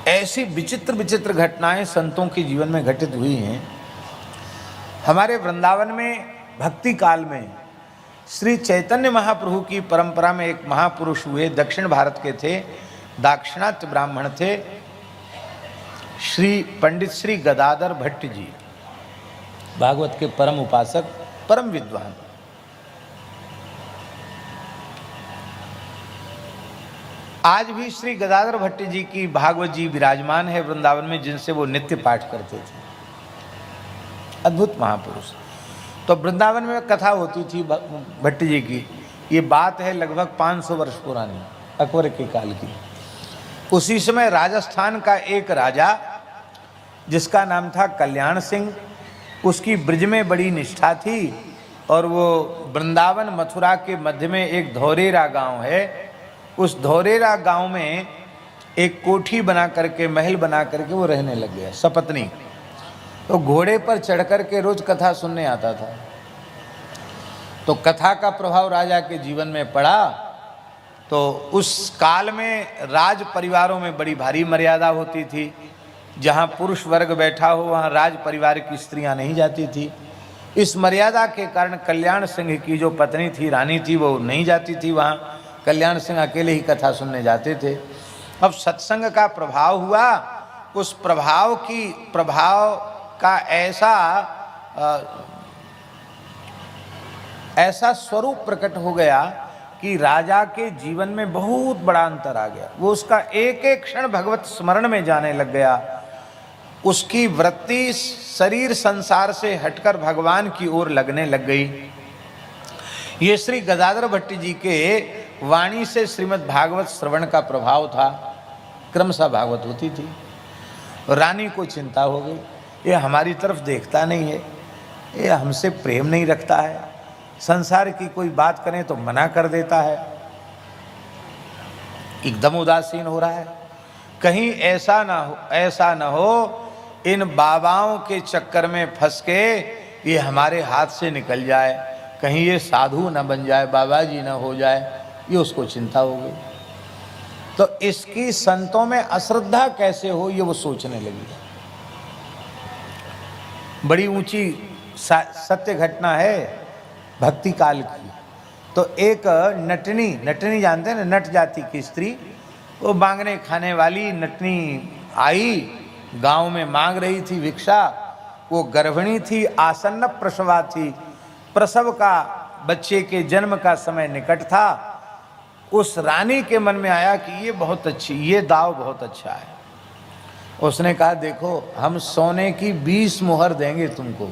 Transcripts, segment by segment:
ऐसी विचित्र विचित्र घटनाएं संतों के जीवन में घटित हुई हैं। हमारे वृंदावन में भक्ति काल में श्री चैतन्य महाप्रभु की परंपरा में एक महापुरुष हुए, दक्षिण भारत के थे, दाक्षिणात्य ब्राह्मण थे, श्री पंडित श्री गदाधर भट्ट जी, भागवत के परम उपासक, परम विद्वान। आज भी श्री गदाधर भट्ट जी की भागवत जी विराजमान है वृंदावन में, जिनसे वो नित्य पाठ करते थे। अद्भुत महापुरुष। तो वृंदावन में कथा होती थी भट्ट जी की। ये बात है लगभग 500 वर्ष पुरानी, अकबर के काल की। उसी समय राजस्थान का एक राजा जिसका नाम था कल्याण सिंह, उसकी ब्रज में बड़ी निष्ठा थी और वो वृंदावन मथुरा के मध्य में एक धौरेरा गांव है। उस धौरेरा गांव में एक कोठी बना करके, महल बना करके वो रहने लग गया, सपत्नी। तो घोड़े पर चढ़ कर के रोज कथा सुनने आता था। तो कथा का प्रभाव राजा के जीवन में पड़ा। तो उस काल में राज परिवारों में बड़ी भारी मर्यादा होती थी। जहाँ पुरुष वर्ग बैठा हो वहाँ राज परिवार की स्त्रियाँ नहीं जाती थी। इस मर्यादा के कारण कल्याण सिंह की जो पत्नी थी, रानी थी, वो नहीं जाती थी वहाँ। कल्याण सिंह अकेले ही कथा सुनने जाते थे। अब सत्संग का प्रभाव हुआ। उस प्रभाव का ऐसा स्वरूप प्रकट हो गया कि राजा के जीवन में बहुत बड़ा अंतर आ गया। वो उसका एक एक क्षण भगवत स्मरण में जाने लग गया। उसकी वृत्ति शरीर संसार से हटकर भगवान की ओर लगने लग गई। ये श्री गदाधर भट्ट जी के वाणी से श्रीमद् भागवत श्रवण का प्रभाव था। क्रमशः भागवत होती थी। रानी को चिंता हो गई, ये हमारी तरफ देखता नहीं है, ये हमसे प्रेम नहीं रखता है, संसार की कोई बात करें तो मना कर देता है, एकदम उदासीन हो रहा है। कहीं ऐसा ना हो इन बाबाओं के चक्कर में फंस के ये हमारे हाथ से निकल जाए, कहीं ये साधु न बन जाए, बाबा जी न हो जाए, ये उसको चिंता हो गई। तो इसकी संतों में अश्रद्धा कैसे हो, ये वो सोचने लगी। बड़ी ऊंची सत्य घटना है भक्ति काल की। तो एक नटनी जानते हैं ना, नट जाति की स्त्री, वो मांगने खाने वाली नटनी आई, गांव में मांग रही थी भिक्षा। वो गर्भिणी थी, आसन्न प्रसवा थी, प्रसव का, बच्चे के जन्म का समय निकट था। उस रानी के मन में आया कि ये बहुत अच्छी, ये दाव बहुत अच्छा है। उसने कहा देखो, हम सोने की 20 मुहर देंगे तुमको।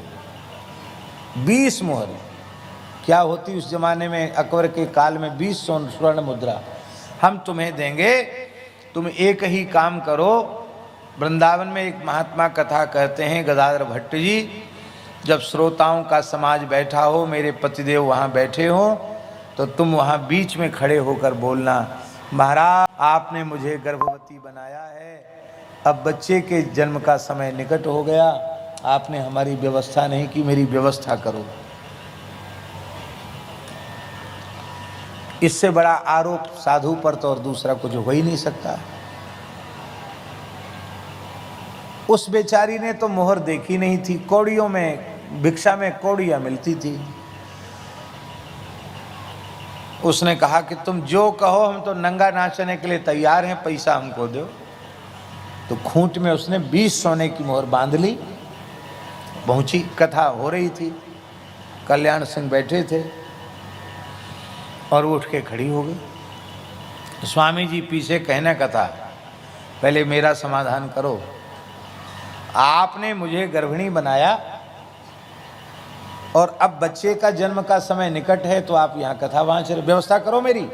20 मुहर क्या होती उस जमाने में, अकबर के काल में 20 स्वर्ण मुद्रा हम तुम्हें देंगे। तुम एक ही काम करो। वृंदावन में एक महात्मा कथा कहते हैं, गदाधर भट्ट जी, जब श्रोताओं का समाज बैठा हो, मेरे पतिदेव वहाँ बैठे हो, तो तुम वहाँ बीच में खड़े होकर बोलना, महाराज आपने मुझे गर्भवती बनाया है, अब बच्चे के जन्म का समय निकट हो गया, आपने हमारी व्यवस्था नहीं की, मेरी व्यवस्था करो। इससे बड़ा आरोप साधु पर तो और दूसरा कुछ हो ही नहीं सकता। उस बेचारी ने तो मोहर देखी नहीं थी। कौड़ियों में, भिक्षा में कौड़ियाँ मिलती थी। उसने कहा कि तुम जो कहो, हम तो नंगा नाचने के लिए तैयार हैं, पैसा हमको दो। तो खूंट में उसने 20 सोने की मोहर बांध ली। पहुंची, कथा हो रही थी, कल्याण सिंह बैठे थे और वो उठ के खड़ी हो गई। स्वामी जी पीछे कहने कथा, पहले मेरा समाधान करो। आपने मुझे गर्भिणी बनाया और अब बच्चे का जन्म का समय निकट है, तो आप यहाँ कथा वहाँ चले, व्यवस्था करो मेरी।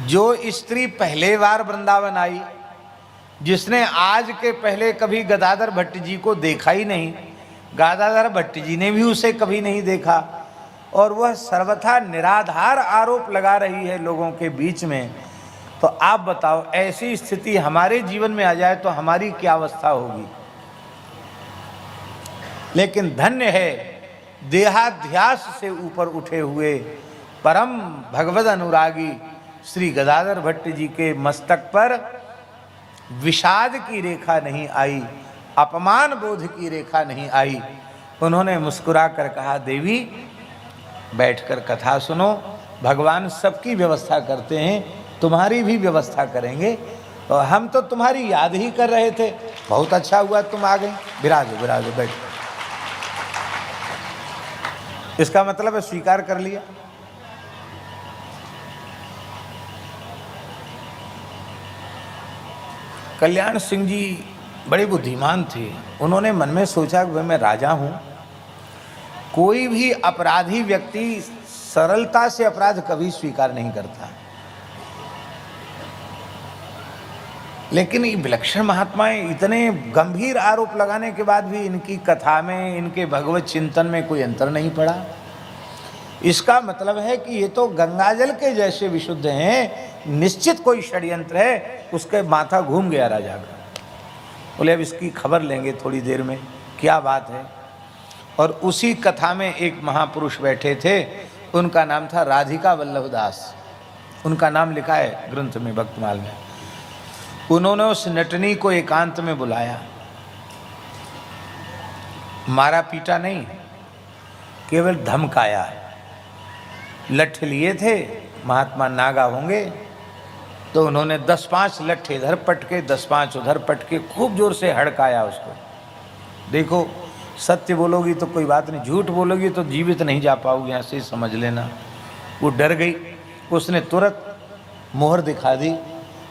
जो स्त्री पहले बार वृंदावन आई, जिसने आज के पहले कभी गदाधर भट्ट जी को देखा ही नहीं, गदाधर भट्ट जी ने भी उसे कभी नहीं देखा, और वह सर्वथा निराधार आरोप लगा रही है लोगों के बीच में, तो आप बताओ, ऐसी स्थिति हमारे जीवन में आ जाए तो हमारी क्या अवस्था होगी। लेकिन धन्य है देहाध्यास से ऊपर उठे हुए परम भगवद अनुरागी श्री गदाधर भट्ट जी के मस्तक पर विषाद की रेखा नहीं आई, अपमान बोध की रेखा नहीं आई। उन्होंने मुस्कुरा कर कहा, देवी बैठकर कथा सुनो, भगवान सबकी व्यवस्था करते हैं, तुम्हारी भी व्यवस्था करेंगे, और हम तो तुम्हारी याद ही कर रहे थे, बहुत अच्छा हुआ तुम आ गई, विराजो विराजो बैठो। इसका मतलब है स्वीकार कर लिया। कल्याण सिंह जी बड़े बुद्धिमान थे। उन्होंने मन में सोचा कि मैं राजा हूं, कोई भी अपराधी व्यक्ति सरलता से अपराध कभी स्वीकार नहीं करता, लेकिन ये विलक्षण महात्माएं इतने गंभीर आरोप लगाने के बाद भी इनकी कथा में, इनके भगवत चिंतन में कोई अंतर नहीं पड़ा। इसका मतलब है कि ये तो गंगाजल के जैसे विशुद्ध हैं, निश्चित कोई षड्यंत्र है। उसके माथा घूम गया राजा का। बोले अब इसकी खबर लेंगे थोड़ी देर में, क्या बात है। और उसी कथा में एक महापुरुष बैठे थे, उनका नाम था राधिका वल्लभ दास। उनका नाम लिखा है ग्रंथ में, भक्तमाल में। उन्होंने उस नटनी को एकांत में बुलाया, मारा पीटा नहीं, केवल धमकाया। लठ लिए थे, महात्मा नागा होंगे, तो उन्होंने 10-5 लट्ठे इधर पटके, 10-5 उधर पटके, खूब जोर से हड़काया उसको। देखो सत्य बोलोगी तो कोई बात नहीं, झूठ बोलोगी तो जीवित नहीं जा पाओगी, यहाँ से समझ लेना। वो डर गई, उसने तुरंत मोहर दिखा दी।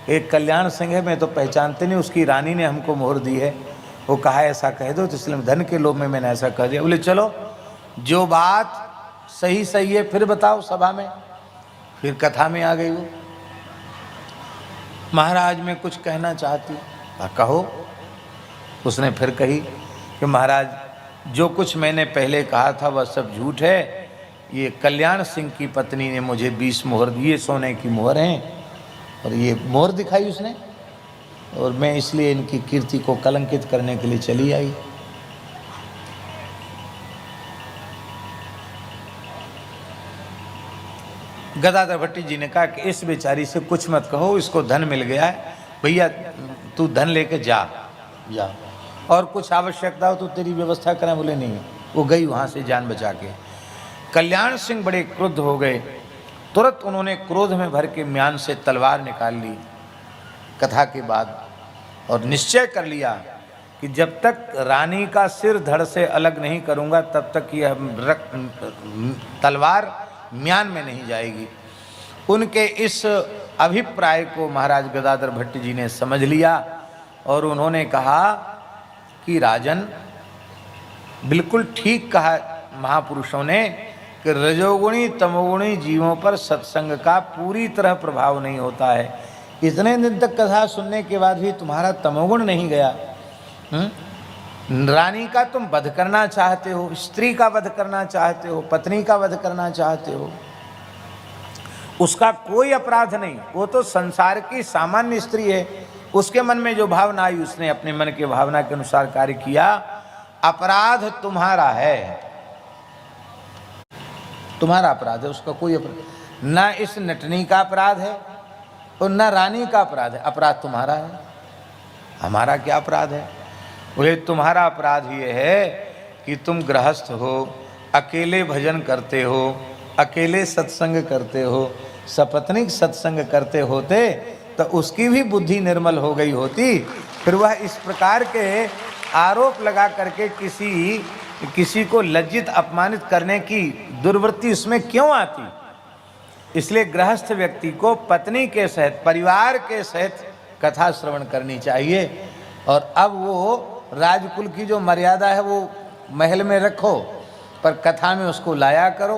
एक कल्याण सिंह है, मैं तो पहचानते नहीं, उसकी रानी ने हमको मोहर दी है। वो कहा ऐसा कह दो, तो इसलिए धन के लोभ में मैंने ऐसा कह दिया। बोले चलो जो बात सही सही है फिर बताओ सभा में। फिर कथा में आ गई वो, महाराज मैं कुछ कहना चाहती हूँ। कहो। उसने फिर कही कि महाराज जो कुछ मैंने पहले कहा था वह सब झूठ है। ये कल्याण सिंह की पत्नी ने मुझे 20 मोहर दी, ये सोने की मोहर हैं, और ये मोहर दिखाई उसने, और मैं इसलिए इनकी कीर्ति को कलंकित करने के लिए चली आई। गदाधर भट्टी जी ने कहा कि इस बेचारी से कुछ मत कहो, इसको धन मिल गया है, भैया तू धन लेके जा, और कुछ आवश्यकता हो तो तेरी व्यवस्था करें। बोले नहीं। वो गई वहाँ से जान बचा के। कल्याण सिंह बड़े क्रुद्ध हो गए, तुरंत उन्होंने क्रोध में भर के म्यान से तलवार निकाल ली कथा के बाद, और निश्चय कर लिया कि जब तक रानी का सिर धड़ से अलग नहीं करूँगा तब तक यह तलवार म्यान में नहीं जाएगी। उनके इस अभिप्राय को महाराज गदाधर भट्ट जी ने समझ लिया, और उन्होंने कहा कि राजन बिल्कुल ठीक कहा महापुरुषों ने कि रजोगुणी तमोगुणी जीवों पर सत्संग का पूरी तरह प्रभाव नहीं होता है। इतने दिन तक कथा सुनने के बाद भी तुम्हारा तमोगुण नहीं गया। रानी का तुम वध करना चाहते हो, स्त्री का वध करना चाहते हो, पत्नी का वध करना चाहते हो, उसका कोई अपराध नहीं, वो तो संसार की सामान्य स्त्री है। उसके मन में जो भावना आई उसने अपने मन के भावना के अनुसार कार्य किया। अपराध तुम्हारा है, तुम्हारा अपराध है, उसका कोई अपराध ना। इस नटनी का अपराध है और ना रानी का अपराध है, अपराध तुम्हारा है। हमारा क्या अपराध है? बोले तुम्हारा अपराध ये है कि तुम गृहस्थ हो, अकेले भजन करते हो, अकेले सत्संग करते हो। सपत्नीक सत्संग करते होते तो उसकी भी बुद्धि निर्मल हो गई होती, फिर वह इस प्रकार के आरोप लगा करके किसी को लज्जित अपमानित करने की दुर्वृत्ति उसमें क्यों आती। इसलिए गृहस्थ व्यक्ति को पत्नी के सहित, परिवार के सहित कथा श्रवण करनी चाहिए। और अब वो राजकुल की जो मर्यादा है वो महल में रखो, पर कथा में उसको लाया करो।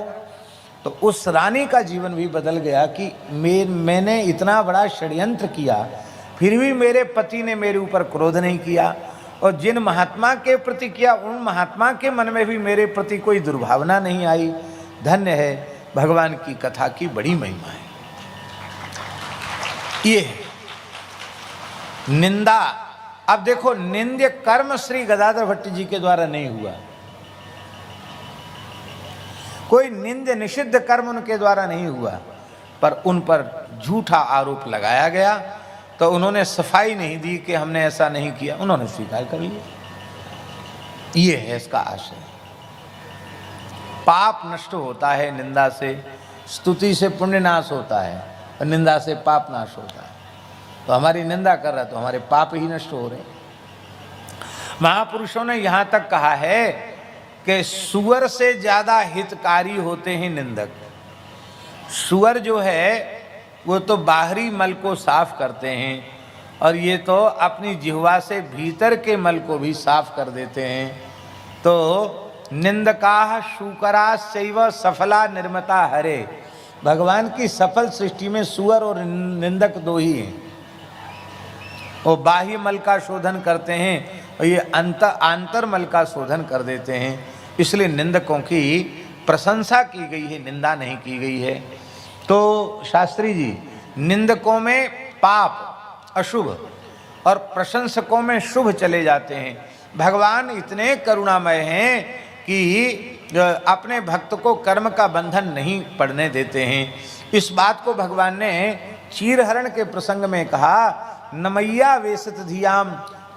तो उस रानी का जीवन भी बदल गया कि मैंने इतना बड़ा षड्यंत्र किया, फिर भी मेरे पति ने मेरे ऊपर क्रोध नहीं किया, और जिन महात्मा के प्रति किया उन महात्मा के मन में भी मेरे प्रति कोई दुर्भावना नहीं आई। धन्य है, भगवान की कथा की बड़ी महिमा है। ये निंदा, अब देखो निंद्य कर्म श्री गदाधर भट्ट जी के द्वारा नहीं हुआ, कोई निंद्य निषिद्ध कर्म उनके द्वारा नहीं हुआ, पर उन पर झूठा आरोप लगाया गया, तो उन्होंने सफाई नहीं दी कि हमने ऐसा नहीं किया, उन्होंने स्वीकार कर लिया। ये है इसका आशय। पाप नष्ट होता है निंदा से, स्तुति से पुण्य नाश होता है और निंदा से पाप नाश होता है। तो हमारी निंदा कर रहा है तो हमारे पाप ही नष्ट हो रहे। महापुरुषों ने यहाँ तक कहा है कि सुअर से ज्यादा हितकारी होते हैं निंदक। सुअर जो है वो तो बाहरी मल को साफ करते हैं और ये तो अपनी जिह्वा से भीतर के मल को भी साफ कर देते हैं। तो निंदकाः शूकरा शैव सफला निर्मता हरे। भगवान की सफल सृष्टि में सुअर और निंदक दो ही हैं। वो बाह्य मल का शोधन करते हैं और ये आंतर मल का शोधन कर देते हैं। इसलिए निंदकों की प्रशंसा की गई है, निंदा नहीं की गई है। तो शास्त्री जी, निंदकों में पाप अशुभ और प्रशंसकों में शुभ चले जाते हैं। भगवान इतने करुणामय हैं कि अपने भक्त को कर्म का बंधन नहीं पड़ने देते हैं। इस बात को भगवान ने चीरहरण के प्रसंग में कहा, नमय्या वेशत धियाम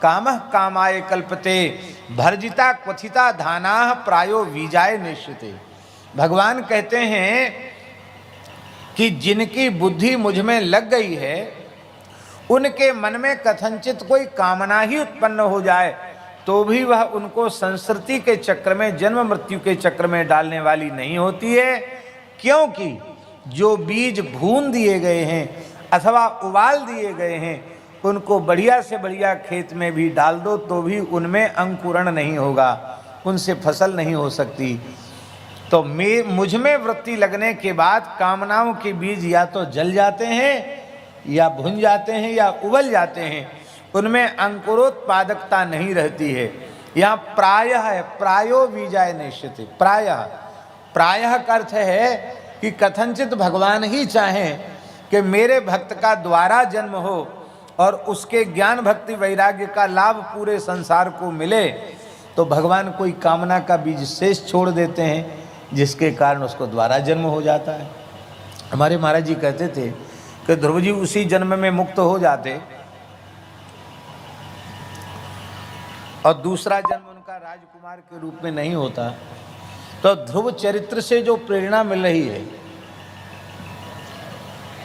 कामः कामाय कल्पते भर्जिता क्वथिता धानाः प्रायो विजाय निश्चिते। भगवान कहते हैं कि जिनकी बुद्धि मुझ में लग गई है, उनके मन में कथनचित कोई कामना ही उत्पन्न हो जाए तो भी वह उनको संस्कृति के चक्र में, जन्म मृत्यु के चक्र में डालने वाली नहीं होती है। क्योंकि जो बीज भून दिए गए हैं अथवा उबाल दिए गए हैं, उनको बढ़िया से बढ़िया खेत में भी डाल दो तो भी उनमें अंकुरण नहीं होगा, उनसे फसल नहीं हो सकती। तो मुझ में वृत्ति लगने के बाद कामनाओं के बीज या तो जल जाते हैं या भुन जाते हैं या उबल जाते हैं, उनमें अंकुरोत्पादकता नहीं रहती है। यहाँ प्रायः है, प्रायो बीजाय निश्चिते। प्रायः का अर्थ है कि कथनचित भगवान ही चाहें कि मेरे भक्त का द्वारा जन्म हो और उसके ज्ञान भक्ति वैराग्य का लाभ पूरे संसार को मिले, तो भगवान कोई कामना का बीज शेष छोड़ देते हैं जिसके कारण उसको द्वारा जन्म हो जाता है। हमारे महाराज जी कहते थे कि ध्रुव जी उसी जन्म में मुक्त हो जाते और दूसरा जन्म उनका राजकुमार के रूप में नहीं होता, तो ध्रुव चरित्र से जो प्रेरणा मिल रही है,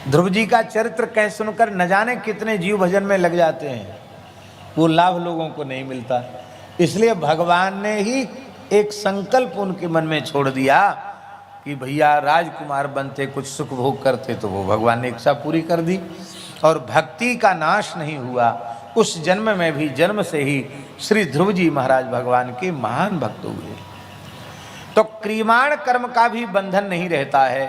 ध्रुव जी का चरित्र कह सुनकर न जाने कितने जीव भजन में लग जाते हैं, वो लाभ लोगों को नहीं मिलता। इसलिए भगवान ने ही एक संकल्प उनके मन में छोड़ दिया कि भैया राजकुमार बनते, कुछ सुख भोग करते, तो वो भगवान ने इच्छा पूरी कर दी और भक्ति का नाश नहीं हुआ। उस जन्म में भी जन्म से ही श्री ध्रुव जी महाराज भगवान के महान भक्त हुए। तो क्रियमाण कर्म का भी बंधन नहीं रहता है।